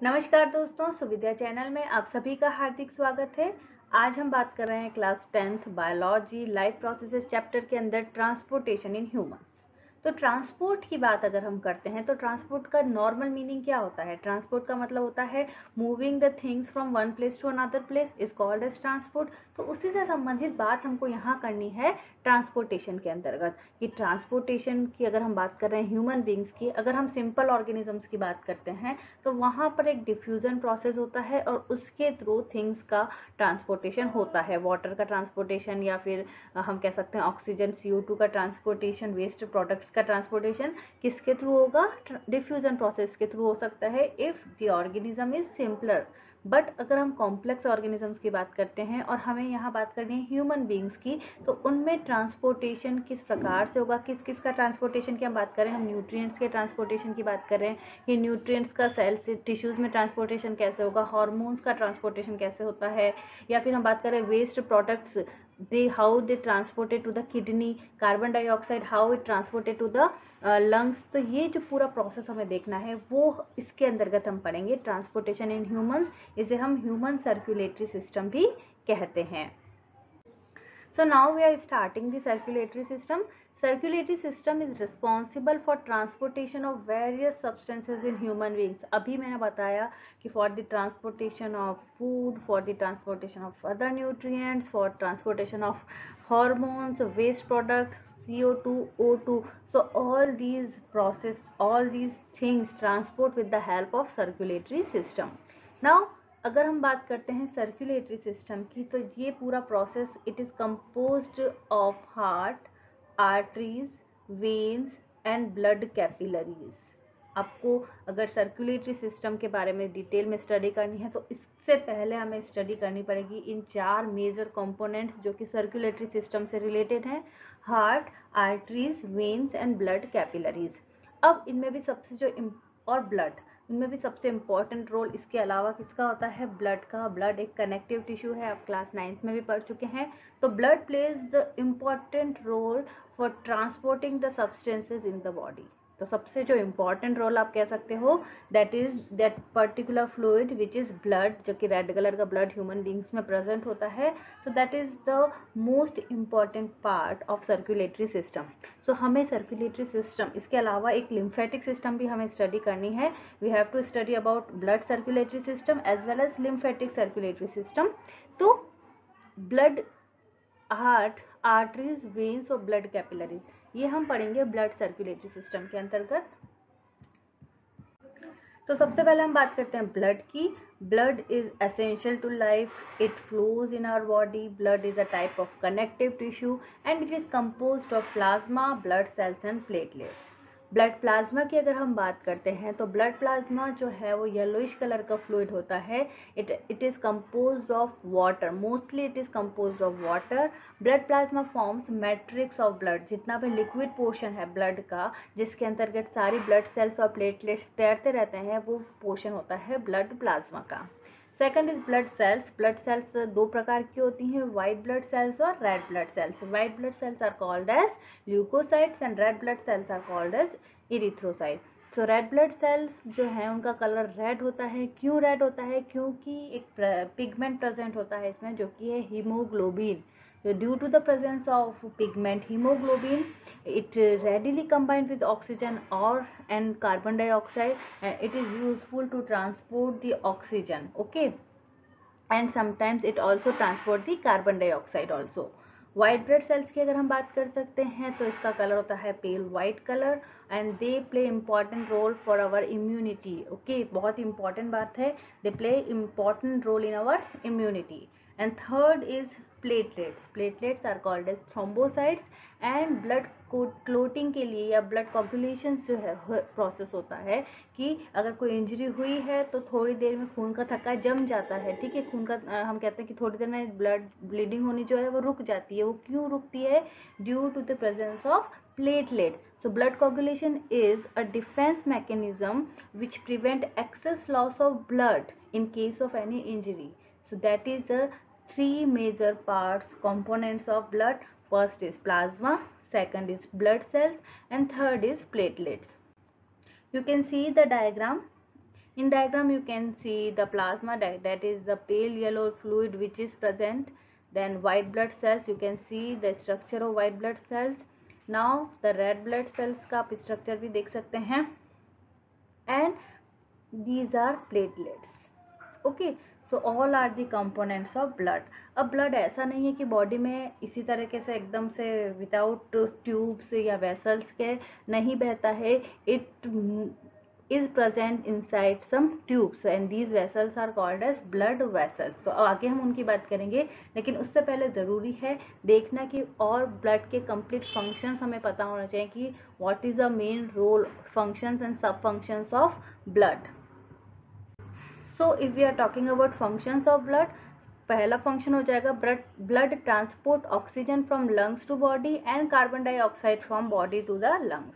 नमस्कार दोस्तों, सुविद्या चैनल में आप सभी का हार्दिक स्वागत है। आज हम बात कर रहे हैं class 10th biology life processes chapter के अंदर ट्रांसपोर्टेशन इन ह्यूमंस। तो ट्रांसपोर्ट की बात अगर हम करते हैं तो ट्रांसपोर्ट का नॉर्मल मीनिंग क्या होता है? ट्रांसपोर्ट का मतलब होता है moving the things from one place to another place is called as transport. तो उसी से संबंधित बात हमको यहाँ करनी है ट्रांसपोर्टेशन के अंतर्गत कि ट्रांसपोर्टेशन की अगर हम बात कर रहे हैं ह्यूमन बींग्स की, अगर हम सिंपल ऑर्गेनिजम्स की बात करते हैं तो वहाँ पर एक डिफ्यूजन प्रोसेस होता है और उसके थ्रू थिंग्स का ट्रांसपोर्टेशन होता है। वाटर का ट्रांसपोर्टेशन या फिर हम कह सकते हैं ऑक्सीजन CO2 का ट्रांसपोर्टेशन, वेस्ट प्रोडक्ट्स का ट्रांसपोर्टेशन किसके थ्रू होगा? डिफ्यूजन प्रोसेस के थ्रू हो सकता है if the organism is simpler. But अगर हम कॉम्प्लेक्स ऑर्गेनिजम्स की बात करते हैं और हमें यहाँ बात करनी है ह्यूमन बींग्स की, तो उनमें ट्रांसपोर्टेशन किस प्रकार से होगा? किस किस का ट्रांसपोर्टेशन की हम बात करें, हम न्यूट्रिएंट्स के ट्रांसपोर्टेशन की बात कर रहे हैं कि न्यूट्रिएंट्स का सेल से टिश्यूज में ट्रांसपोर्टेशन कैसे होगा, हार्मोन्स का ट्रांसपोर्टेशन कैसे होता है, या फिर हम बात करें waste products how they transported to the kidney, carbon dioxide how it transported to the lungs. तो ये जो पूरा प्रोसेस हमें देखना है वो इसके अंतर्गत हम पढ़ेंगे ट्रांसपोर्टेशन इन ह्यूमंस। इसे हम ह्यूमन सर्कुलेटरी सिस्टम भी कहते हैं। So now we are starting the circulatory system. Circulatory system is responsible for transportation of various substances in human beings. अभी मैंने बताया कि for the transportation of food, for the transportation of other nutrients, for transportation of hormones, waste products, CO2, O2. So all these process, all these things transport with the help of circulatory system. Now अगर हम बात करते हैं circulatory system की, तो ये पूरा process it is composed of heart, arteries, veins and blood capillaries. आपको अगर सर्कुलेटरी सिस्टम के बारे में डिटेल में स्टडी करनी है तो इससे पहले हमें स्टडी करनी पड़ेगी इन 4 मेजर कंपोनेंट्स जो कि सर्कुलेटरी सिस्टम से रिलेटेड हैं: heart, arteries, veins and blood capillaries. अब इनमें भी सबसे जो और ब्लड, इनमें भी सबसे इम्पॉर्टेंट रोल इसके अलावा किसका होता है? ब्लड का। ब्लड एक कनेक्टिव टिश्यू है, आप क्लास 9th में भी पढ़ चुके हैं। तो blood plays the important role for transporting the substances in the body. तो सबसे जो इम्पॉर्टेंट रोल आप कह सकते हो that is that particular fluid which is blood, जो कि रेड कलर का ब्लड ह्यूमन बींग्स में प्रेजेंट होता है। So that is the most important part of circulatory system. So हमें सर्कुलेटरी सिस्टम, इसके अलावा एक लिम्फेटिक सिस्टम भी हमें स्टडी करनी है। We have to study about blood circulatory system as well as lymphatic circulatory system. तो ब्लड, हार्ट, आर्टरीज, वेन्स और ब्लड कैपिलरीज, ये हम पढ़ेंगे ब्लड सर्कुलेटरी सिस्टम के अंतर्गत। तो सबसे पहले हम बात करते हैं ब्लड की। Blood is essential to life, it flows in our body. Blood is a type of connective tissue and it is composed of plasma, blood cells and platelets. Blood plasma की अगर हम बात करते हैं तो ब्लड प्लाज्मा जो है वो येलोइश कलर का फ्लूइड होता है। It is composed of water, mostly it is composed of water. Blood plasma forms matrix of blood, जितना भी लिक्विड पोर्शन है ब्लड का जिसके अंतर्गत सारी ब्लड सेल्स और प्लेटलेट्स तैरते रहते हैं, वो पोर्शन होता है ब्लड प्लाज्मा का। Second is blood cells. Blood cells 2 प्रकार की होती हैं, व्हाइट ब्लड सेल्स और red blood cells. White blood cells are called as leucocytes and red blood cells are called as erythrocyte. So red blood cells जो है उनका colour red होता है। क्यों रेड होता है? क्योंकि एक पिगमेंट प्रेजेंट होता है इसमें जो कि है haemoglobin. So due to the presence of pigment hemoglobin, it readily combined with oxygen or and carbon dioxide, and it is useful to transport the oxygen, okay, and sometimes it also transport the carbon dioxide also. White blood cells की अगर हम बात कर सकते हैं तो इसका colour होता है pale white colour and they play important role for our immunity. Okay, बहुत इंपॉर्टेंट बात है, they play important role in our immunity. And third is platelets. Platelets are called as thrombocytes and blood clotting के लिए या blood coagulation जो है process होता है कि अगर कोई इंजरी हुई है तो थोड़ी देर में खून का थक्का जम जाता है, ठीक है, खून का हम कहते हैं कि थोड़ी देर में ब्लड ब्लीडिंग होनी जो है वो रुक जाती है। वो क्यों रुकती है? Due to the presence of platelet. So blood coagulation is a defense mechanism which prevent excess loss of blood in case of any injury. So that is the 3 major parts, components of blood. First is plasma, second is blood cells, and third is platelets. You can see the diagram. In diagram you can see the plasma, that is the pale yellow fluid which is present. Then white blood cells, you can see the structure of white blood cells. Now the red blood cells का आप structure भी देख सकते हैं. And these are platelets. Okay, so all are the components of blood. अब blood ऐसा नहीं है कि बॉडी में इसी तरीके से एकदम से विदाउट ट्यूब्स या वेसल्स के नहीं बहता है. It is present inside some tubes and these vessels are called as blood vessels. तो आगे हम उनकी बात करेंगे, लेकिन उससे पहले ज़रूरी है देखना कि और ब्लड के कंप्लीट फंक्शंस हमें पता होना चाहिए कि what is the main role, functions and sub functions of blood. So if we are talking about functions of blood, पहला फंक्शन हो जाएगा blood transport oxygen from lungs to body and carbon dioxide from body to the lungs.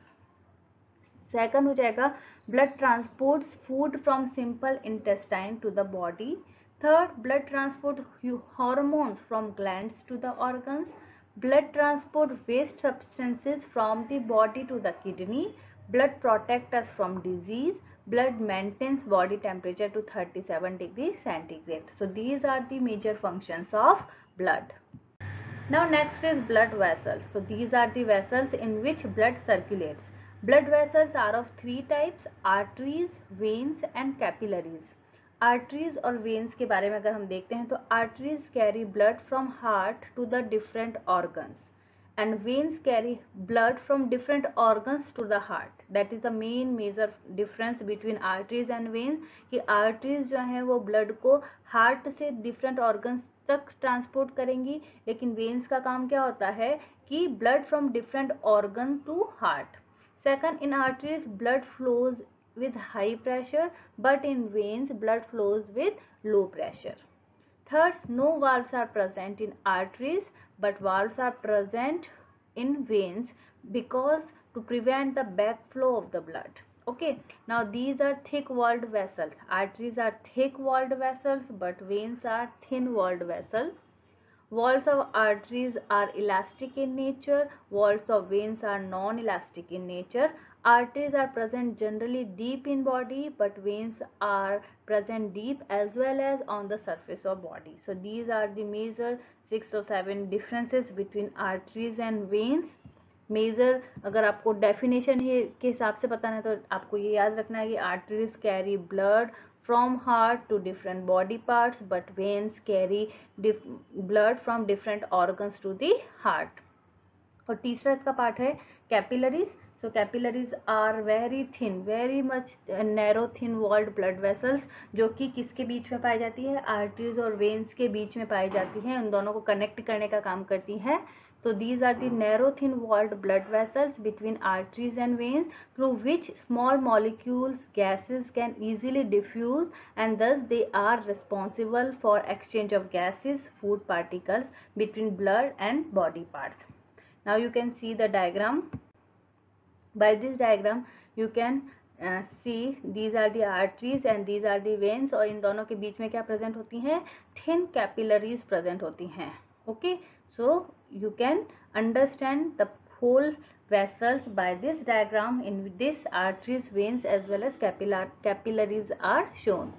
Second हो जाएगा blood transports food from simple intestine to the body. Third, blood transport hormones from glands to the organs. Blood transport waste substances from the body to the kidney. Blood protect us from disease. Blood maintains body temperature to 37 degrees centigrade. So these are the major functions of blood. Now next is blood vessels. So these are the vessels in which blood circulates. Blood vessels are of three types: arteries, veins and capillaries. Arteries और veins के बारे में अगर हम देखते हैं तो arteries carry blood from heart to the different organs and veins carry blood from different organs to the heart. That is the main major difference between arteries and veins, कि arteries जो हैं वो blood को heart से different organs तक transport करेंगी, लेकिन veins का काम क्या होता है कि blood from different organ to heart. Second, in arteries blood flows with high pressure, but in veins blood flows with low pressure. Third, no valves are present in arteries, but valves are present in veins because to prevent the backflow of the blood. Okay, now these are thick walled vessels. Arteries are thick walled vessels, but veins are thin walled vessels. Walls of arteries are elastic in nature. Walls of veins are non-elastic in nature. Arteries are present generally deep in body, but veins are present deep as well as on the surface of body. So these are the major 6 or 7 differences between arteries and veins. Major अगर आपको definition के हिसाब से पता है तो आपको ये याद रखना है कि arteries carry blood from heart to different body parts, but veins carry blood from different organs to the heart. और तीसरा इसका पार्ट है capillaries. So capillaries are very thin, very much narrow thin walled blood vessels, जो कि किसके बीच में पाई जाती है, आर्टरीज और वेन्स के बीच में पाई जाती है, उन दोनों को कनेक्ट करने का काम करती है. So these are the narrow thin walled blood vessels between arteries and veins through which small molecules, gases can easily diffuse, and thus they are responsible for exchange of gases, food particles between blood and body parts. Now you can see the diagram. By this diagram you can see these are the arteries and these are the veins, और इन दोनों के बीच में क्या present होती हैं, thin capillaries present होती हैं. Okay, so you can understand the whole vessels by this diagram. In this arteries, veins as well as capillaries are shown.